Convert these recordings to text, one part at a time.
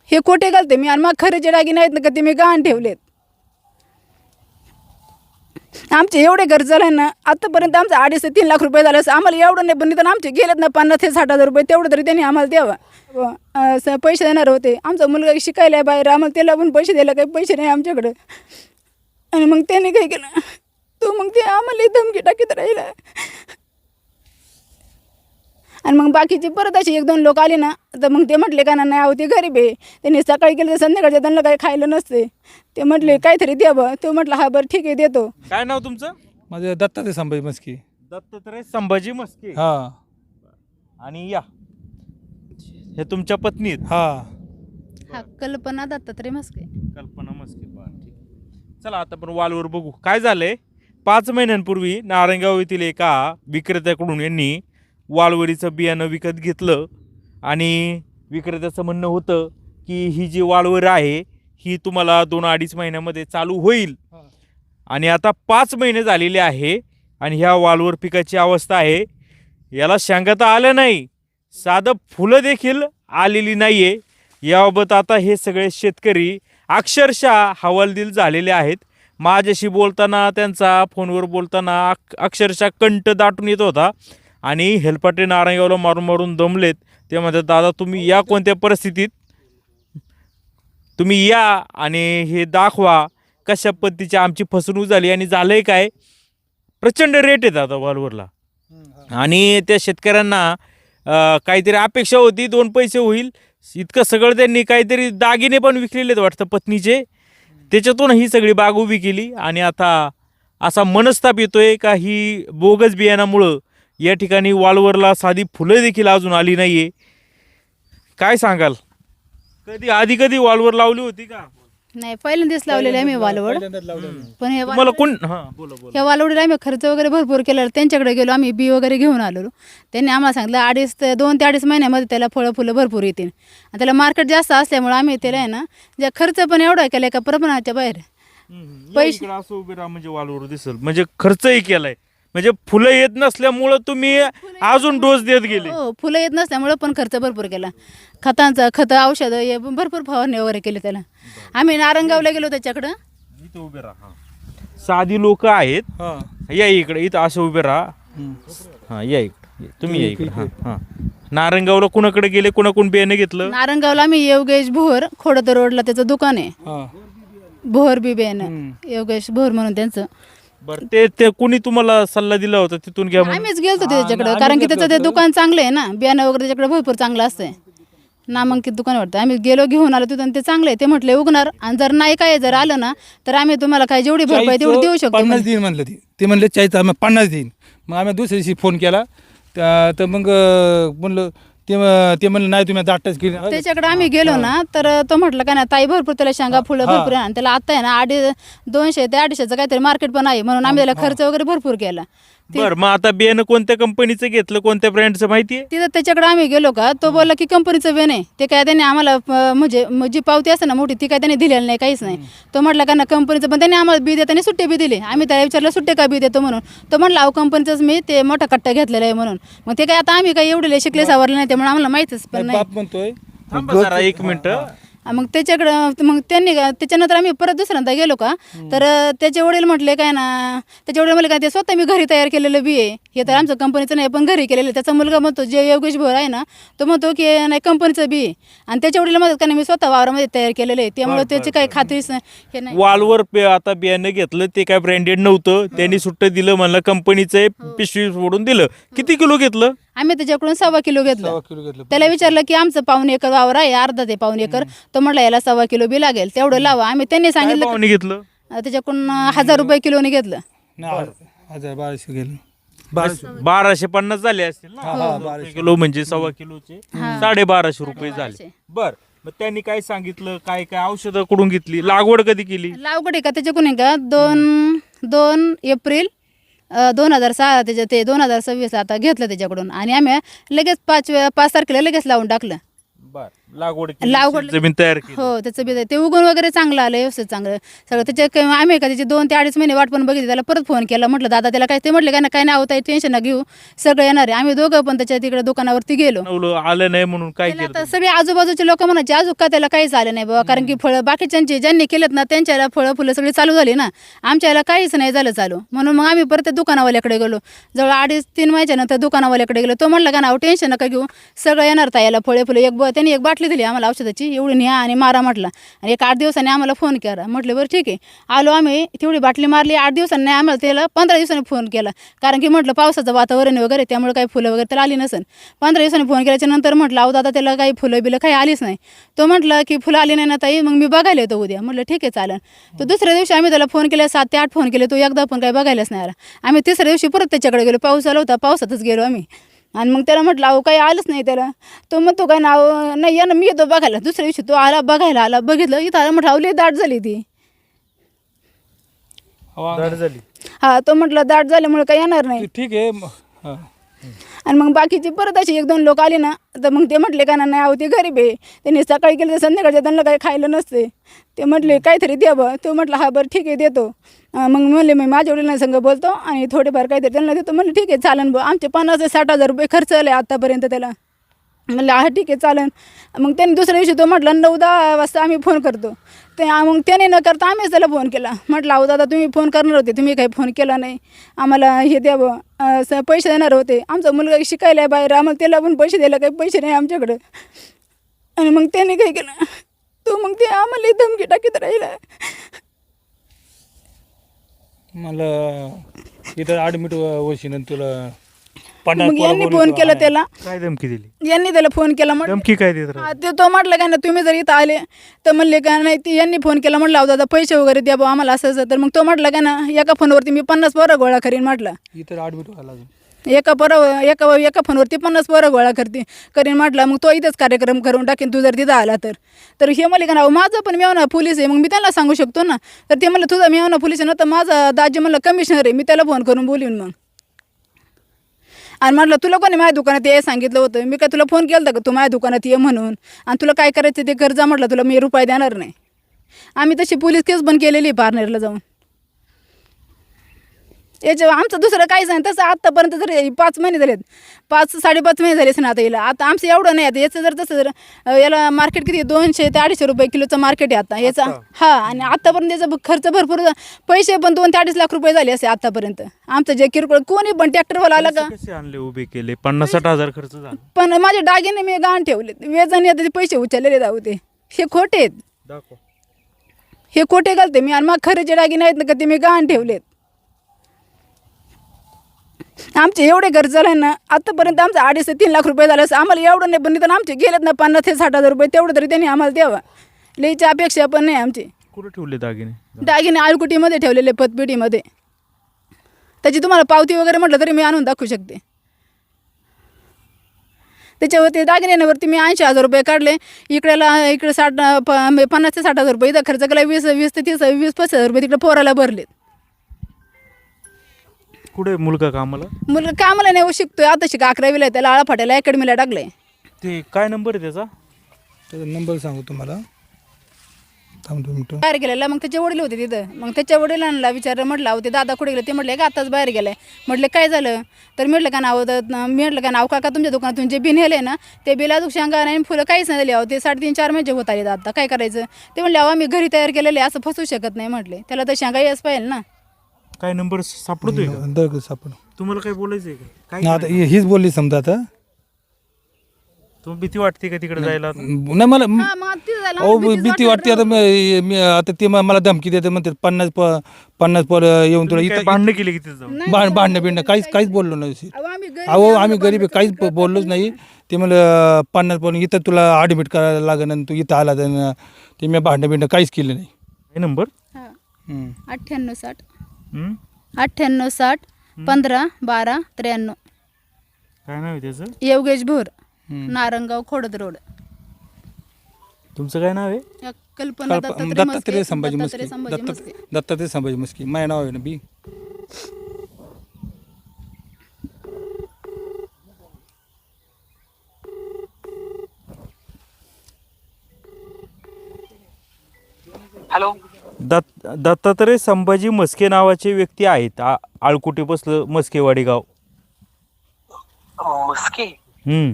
हे खोटे घालते मी आणि मग खरेचे दागिने आहेत ना का ते मी गहाण ठेवलेत. आमचे एवढे घर झाले ना आतापर्यंत आमचं 2.5 ते 3 लाख रुपये झाले. आम्हाला एवढं नाही पण निदान आमचे गेलेत ना 50 ते 60 हजार रुपये तेवढं तरी त्यांनी आम्हाला द्यावा. पैसे देणार होते. आमचा मुलगा शिकायला आहे बाहेर, आम्हाला त्याला पण पैसे द्यायला काही पैसे नाही आमच्याकडं. आणि मग त्याने काय केलं तो मग ते आम्हाला धमकी टाकीत राहिला. आणि मग बाकीचे परत असे 1-2 लोक आले ना तर मग ते म्हटले का नाही अहो ते गरीब आहे, त्यांनी सकाळी केलं तर संध्याकाळच्या त्यांना काही खायला नसते. ते म्हटले काहीतरी द्यावं. तो म्हटलं हा बरं ठीक आहे देतो. काय नाव तुमचं? माझं दत्तात्रय संभाजी मस्की. दत्तात्रय संभाजी मस्के. हा आणि या हे तुमच्या पत्नी आहेत? हा कल्पना दत्तात्रय मस्के. कल्पना मस्के. बरं ठीक आहे. चला आता आपण वालवर बघू काय झालंय. 5 महिन्यांपूर्वी नारायणगाव येथील एका विक्रेत्याकडून यांनी वालवरीचं बियाणं विकत घेतलं आणि विक्रेत्याचं म्हणणं होतं की ही जी वालवर आहे ही तुम्हाला 2-2.5 महिन्यामध्ये चालू होईल. आणि आता 5 महिने झालेले आहे आणि ह्या वालवर पिकाची अवस्था आहे याला शेंगा तर आलं नाही, साधं फुलं देखील आलेली नाही आहे. याबाबत आता हे सगळे शेतकरी अक्षरशः हवालदिल झालेले आहेत. माझ्याशी बोलताना त्यांचा फोनवर बोलताना अक्षरशः कंठ दाटून येत होता आणि हेलपाटे नारायणगावला मारून मारून दमलेत. ते म्हणतात दादा तुम्ही या कोणत्या परिस्थितीत, तुम्ही या आणि हे दाखवा कशा पद्धतीची आमची फसवणूक झाली आणि झालं आहे काय. प्रचंड रेट आहेत आता वालवरला आणि त्या शेतकऱ्यांना काहीतरी अपेक्षा होती 2 पैसे होईल इतकं सगळं त्यांनी काहीतरी दागिने पण विकलेले आहेत वाटतं पत्नीचे, त्याच्यातून ही सगळी बाग उभी केली. आणि आता असा मनस्ताप येतोय का ही बोगस बियाणामुळं या ठिकाणी वालवरला साधी फुलं देखील अजून आली नाही आहे. काय सांगाल, कधी वालवर लावली होती का? नाही पहिल्यांदाच लावलेले आहे मी वालवड. पण हे मला कोण हां बोला बोला. ह्या वालवडीला आम्ही खर्च वगैरे भरपूर केला. त्यांच्याकडे गेलो आम्ही बी वगैरे घेऊन आलो. त्यांनी आम्हाला सांगितलं 2 ते 2.5 महिन्यामध्ये त्याला फुलं भरपूर येतील. आणि त्याला मार्केट जास्त असल्यामुळे आम्ही त्याला आहे ना जे खर्च पण एवढा केला एका प्रमाणाच्या बाहेर. पैसे असं उभे राहा म्हणजे वालवर दिसल म्हणजे खर्चही केलाय म्हणजे फुलं येत नसल्यामुळं तुम्ही अजून डोस देत गेले. हो फुलं येत नसल्यामुळं पण खर्च भरपूर केला. खतं औषधं हे भरपूर फवारणी वगैरे केली त्याला. आम्ही नारायणगावला गेलो त्याच्याकडं. इथं उभे राहा. साधी लोक आहेत या इकडे इथं असं उभे राहा. हां या इकडे तुम्ही या इकडे. हां हां नारायणगावला कुणाकडे गेले, कुणाकडून बियाणं घेतलं? नारायणगावला आम्ही योगेश भोर खोडद रोडला त्याचं दुकान आहे. भोर बी बियाणं योगेश भोर म्हणून त्यांचं. बरं ते कुणी तुम्हाला सल्ला दिला होता तिथून घ्या म्हणून? आम्हीच गेलतो त्याच्याकडे कारण की त्याचं ते दुकान चांगलं आहे ना, बियाणं वगैरे त्याच्याकडे भरपूर चांगलं असतंय, नामांकित दुकान वाटतं. आम्ही गेलो घेऊन आलो तिथून ते चांगलं आहे. ते म्हटले उगणार आणि जर नाही काय जर आलं ना तर आम्ही तुम्हाला काय जेवढी भरपाई तेवढी देऊ शकतो. 50 देईन म्हणलं ते म्हणले 40 आम्ही 50 देईन. मग आम्ही दुसऱ्या दिवशी फोन केला तर मग म्हणलं ते म्हणलं नाही तुम्ही 10 केली. त्याच्याकडे आम्ही गेलो ना तर तो म्हटलं का ना ताई भरपूर त्याला शेंगा फुलं भरपूर आहे आणि त्याला आता आहे ना 200 ते 250चं काहीतरी मार्केट पण आहे म्हणून आम्ही त्याला खर्च वगैरे भरपूर केला. बरं मग आता बियाणं कोणत्या कंपनीचं घेतलं, कोणत्या ब्रँडचं माहिती आहे? तिथं त्याच्याकडे आम्ही गेलो का तो बोलला की कंपनीचं बेन आहे. ते काय त्यांनी आम्हाला म्हणजे जी पावती असते ना मोठी ती काय त्यांनी दिलेली नाही, काहीच नाही. तो म्हटला का ना कंपनीचं, पण त्यांनी आम्हाला बी देताना सुट्टे बी दिले. आम्ही त्याला विचारलं सुट्टे का बी देतो म्हणून. तो म्हटला अहो कंपनीचंच मी ते मोठा कट्टा घेतलेला आहे म्हणून. मग ते काय आता आम्ही काही एवढे शिकले सावरले नाही त्यामुळे आम्हाला माहितच पण नाही. बाप म्हणतोय थांबा जरा 1 मिनिटं. मग त्याच्याकडं मग त्यांनी त्याच्यानंतर आम्ही परत दुसऱ्यांदा गेलो का तर त्याचे वडील म्हटले काय ना, त्याचे वडील म्हटले काय ते स्वतः मी घरी तयार केलेलं बी आहे, हे तर आमचं कंपनीचं नाही पण घरी केलेलं. त्याचा मुलगा म्हणतो जे योगेश भोर आहे ना तो म्हणतो की नाही कंपनीचं बी आहे आणि त्याच्या वडील म्हणतात का नाही मी स्वतः वावरामध्ये तयार केलेलं आहे त्यामुळे त्याची काही खात्रीच हे नाही. वालवर आता बियाणं घेतलं ते काय ब्रँडेड नव्हतं, त्यांनी सुट्ट दिलं म्हणलं कंपनीचं पिशवी सोडून दिलं. किती किलो घेतलं? आम्ही त्याच्याकडून 1.25 किलो घेतलं. 1.25 किलो घेतलं. त्याला विचारलं की आमचं 1.25 एकर वावर आहे, अर्धा ते 1.25 एकर. तो म्हटलं याला 1.25 किलो बी लागेल तेवढं लावा. आम्ही त्यांनी सांगितलं भावाने घेतलं? त्याच्याकडून 1000 रुपये किलोने घेतलं. नाही 1200 गेलो. 1250 झाले असतील ना किलो म्हणजे 1.25 किलोचे 1250 रुपये झाले. बर मग त्यांनी काय सांगितलं, काय काय औषधं कुठून घेतली, लागवड कधी केली? लागवड आहे का त्याच्याकडून आहे का 2 एप्रिल 2006 त्याच्या ते 2026 आता घेतलं त्याच्याकडून आणि आम्ही लगेच 5 तारखेला लगेच लावून टाकलं. बर लागवड केली, लागवड जमीन तयार केली. हो त्याचं बी ते उगवून वगैरे चांगलं आलं, व्यवस्थित चांगलं सगळं. आम्ही का त्याचे 2 ते 2.5 महिने वाट पण बघितली. त्याला परत फोन केला, म्हटलं दादा त्याला काय, ते म्हटले काय ना काय नाही होत, टेन्शन ना घेऊ, सगळं येणार आहे. आम्ही दोघं पण त्याच्या तिकडे दुकानावरती गेलो. आलं नाही म्हणून काय त्याला केलं आता सगळे आजूबाजूचे लोक म्हणायचे अजून का त्याला काहीच आलं नाही बाबा, कारण की फळं बाकीच्यांचे ज्यांनी केलेत ना त्यांच्याला फळं फुलं सगळी चालू झाली ना, आमच्याला काहीच नाही झालं चालू. म्हणून मग आम्ही परत त्या दुकानावाल्याकडे गेलो. जवळ 2.5-3 महिन्यानंतर दुकानावाल्याकडे गेलो. तो म्हटलं का ना टेन्शन नका घेऊ, सगळं येणार ताईला फळे फुलं. त्यांनी एक बाटली दिली आम्हाला औषधाची, एवढी न्या आणि मारा म्हटलं. आणि एक 8 दिवसांनी आम्हाला फोन केला. म्हटलं बरं ठीक आहे, आलो आम्ही, तेवढी बाटली मारली. 8 दिवसांनी नाही, आम्हाला त्याला 15 दिवसांनी फोन केला, कारण की म्हटलं पावसाचं वातावरण वगैरे त्यामुळे काही फुलं वगैरे त्याला आली नसेल. 15 दिवसांनी फोन केल्याच्या नंतर म्हटलं अहो दादा त्याला काही फुलं बिलं काही आलीच नाही. तो म्हटलं की फुलं आली नाही ना ताई, मग मी बघायला येतो उद्या. म्हटलं ठीक आहे चालेल. तो दुसऱ्या दिवशी आम्ही त्याला फोन केला, 7 ते 8 फोन केले, तो एकदा पण काही बघायलाच नाही आला. आम्ही तिसऱ्या दिवशी परत त्याच्याकडे गेलो, पाऊस आला होता, पावसातच गेलो आम्ही. आणि मग त्याला म्हटलं अहो काही आलंच नाही त्याला. तो म्हणतो काय नाव नाही या ना, मी येतो बघायला. दुसऱ्या दिवशी तो आला बघायला, आला बघितलं इथं आला, म्हटलं अवले दाट झाली ती. दाढ झाली. हा तो म्हटलं दाट झाल्यामुळे काही येणार नाही. ठीक आहे हा. आणि मग बाकीची परत अशी 1-2 लोक आले ना, तर मग ते म्हटले का नाही अहो ते गरीब आहे, त्यांनी सकाळी केलं तर संध्याकाळच्या त्यांना काही खायला नसते, ते म्हटले काहीतरी द्यावं. तो म्हटलं हा बरं ठीक आहे देतो. मग म्हणले मी माझ्या वडिलांना संग बोलतो आणि थोडेफार काहीतरी त्यांना देतो. म्हणलं ठीक आहे चालन बा. आमचे 50,000-60,000 रुपये खर्च आले आत्तापर्यंत त्याला. म्हणलं हा ठीक आहे चालन. मग त्यांनी दुसऱ्या दिवशी तो म्हटलं 9-10 वाजता आम्ही फोन करतो. ते मग त्याने न करता आम्हीच त्याला फोन केला. म्हटलं अहो दादा तुम्ही फोन करणार होते, तुम्ही काही फोन केला नाही, आम्हाला हे द्यावं, पैसे देणार होते, आमचा मुलगा शिकायला आहे बाहेर, आम्हाला त्याला पण पैसे द्यायला काही पैसे नाही आमच्याकडं. आणि मग त्याने काय केलं, तो मग ते आम्हाला धमकी टाकीत राहिला. मला इथं ॲडमिट वशीन तुला मग यांनी फोन केला त्याला, काय धमकी दिली? यांनी त्याला फोन केला. म्हटलं धमकी काय देत राहते? हा, ते तो म्हटलं काय ना तुम्ही जर इथं आले तर म्हणले का नाही, ती यांनी फोन केला. म्हटलं अहो दादा पैसे वगैरे द्या बा आम्हाला असं असं. तर मग तो म्हटलं का ना एका फोनवरती मी 50 पोरं गोळा करीन. म्हटलं इथं ॲडमिट व्हायला लागेल. एका फोनवरती 50 पोरं गोळा करीन म्हटलं. मग तो इथंच कार्यक्रम करून टाकेन तू जर तिथं आला तर हे म्हणले का ना माझं पण मेवना पोलीस आहे, मग मी त्यांना सांगू शकतो ना. तर ते म्हणलं तुझा मेवना पोलीस आहे ना, तर माझा दाजी म्हणलं कमिशनर आहे, मी त्याला फोन करून बोलवीन मग. आणि म्हटलं तुला कोणी माझ्या दुकानात ये सांगितलं होतं, मी काय तुला फोन केला होता का तू माझ्या दुकानात ये म्हणून, आणि तुला काय करायचं ते कर जा. म्हटलं तुला मी रुपये देणार नाही. आम्ही तशी पोलीस केस पण केलेली पारनेरला जाऊन. याच्या आमचं दुसरं काहीच नाही. तसं आत्तापर्यंत जर 5 महिने झालेत, 5-5.5 महिने झालेच ना आता येईल. आता आमचं एवढं नाही. आता याचं जर तसं जर याला मार्केट किती 200 ते 250 रुपये किलोचं मार्केट आहे आता याचा. हा, आणि आत्तापर्यंत याचा खर्च भरपूर, पैसे पण 2 ते 2.5 लाख रुपये झाले असे आत्तापर्यंत. आमचं जे किरकोळ कोणी पण ट्रॅक्टरवाला आला का, कसे आणले उभे केले? 50-60,000 खर्च झाला. पण माझे दागिने मी गहाण ठेवले, वेजाने आता ते पैसे उचललेले जाऊ ते, हे खोटे आहेत. दाखव. हे खोटे घालते मी, आणि मग खरेचे दागिने आहेत ना का ते मी गहाण ठेवलेत. आमचे एवढे घर झाले ना आतापर्यंत, आमचं 2.5 ते 3 लाख रुपये झालं असं. आम्हाला एवढं नाही, पण निदान आमचे गेलेत ना 50 ते 60,000 रुपये, तेवढं तरी त्यांनी आम्हाला द्यावा. लईची अपेक्षा पण नाही आमची. कुठे ठेवले दागिने? दागिने आळकुटीमध्ये ठेवलेले, पतपेढीमध्ये. त्याची तुम्हाला पावती वगैरे म्हटलं तरी मी आणून दाखवू शकते. त्याच्यावरती दागिन्यांवरती मी 80,000 रुपये काढले. इकडे 50 ते 60,000 रुपये इथं खर्च केला. 20 ते 30-25 रुपये तिकडे पोराला भरलेत. कुठे मुलगा कामाला? मुलगा कामाला नाही शिकतोय, आता शिका 11वीला आहे, त्याला आळाफाट्याला अकॅडमीला टाकलंय. ते काय नंबर आहे त्याचा? त्याचा नंबर सांगू तुम्हाला, थांब 2 मिनिटं. बाहेर गेलेला. मग त्याचे वडील होते तिथं. मग त्याच्या वडिलांना विचारलं, म्हटलं अहो ते दादा कुठे गेले? ते म्हटले का आताच बाहेर गेलाय. म्हटलं काय झालं? तर म्हटलं का नाव म्हटलं का नाव काका तुमच्या दुकानातून जे बिन नेले ना ते बिल अजून शांगा नाही, फुलं काहीच नाही दिले. अहो ते 3.5-4 महिने होत आले आता काय करायचं? ते म्हटले अहो आम्ही घरी तयार केलेले, असं फसवू शकत नाही. म्हटले त्याला तर शांगा याच पाहिजे ना. काय नंबर सापडतोय का? दर सापड. तुम्हाला काय बोलायचंय का? काय आता हीच बोलली समजा. आता तुम्हाला भीती वाटते का तिकडे जायला? नाही मला हा, मग तिथं झालं, अहो भीतीच भीती वाटली वाटते. आता मी आता ते मला धमकी देते, म्हणते 50 पोर येऊन तुला तुम्ही काय इथं भांडणं केली किती जाऊन? नाही. भांडणं बिंडणं काहीच बोललो नाही. अहो आम्ही गरीब अहो आहे, आम्ही आम्हाला गरीब आहे, काहीच बोललोच नाही. ते मला 50 पोर इथं तुला ॲडमिट करायला लागेल आणि तू इथं आला तर ते मी भांडणं बिंडणं काहीच केलं नाही. काय नंबर? हा. हम्म. 9860 हं? 9860 15 12 93. काय नाव आहे त्याचं? योगेश भोर, हम्म. नारंगाव खोडद रोड. तुमचं काय नाव आहे? या कल्पना दत्तात्रय दत्तात्रय संभाजी दत्तात्रय मस्के. संभाजी मस्के. दत्तात्रय संभाजी मस्के माझं नाव आहे ना बी. हॅलो. दत्तात्रय संभाजी मस्के नावाचे व्यक्ती आहेत. आळकुटे बसलं मस्केवाडी गाव. मस्के. हम्म.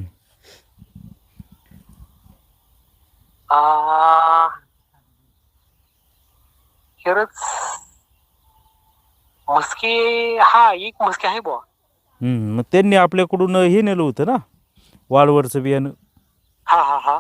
खरंच मस्के. हा, एक मस्के आहे बुवा. मग त्यांनी आपल्याकडून हे नेलं होतं ना, वाळवरचं बियाणं. हा हा हा.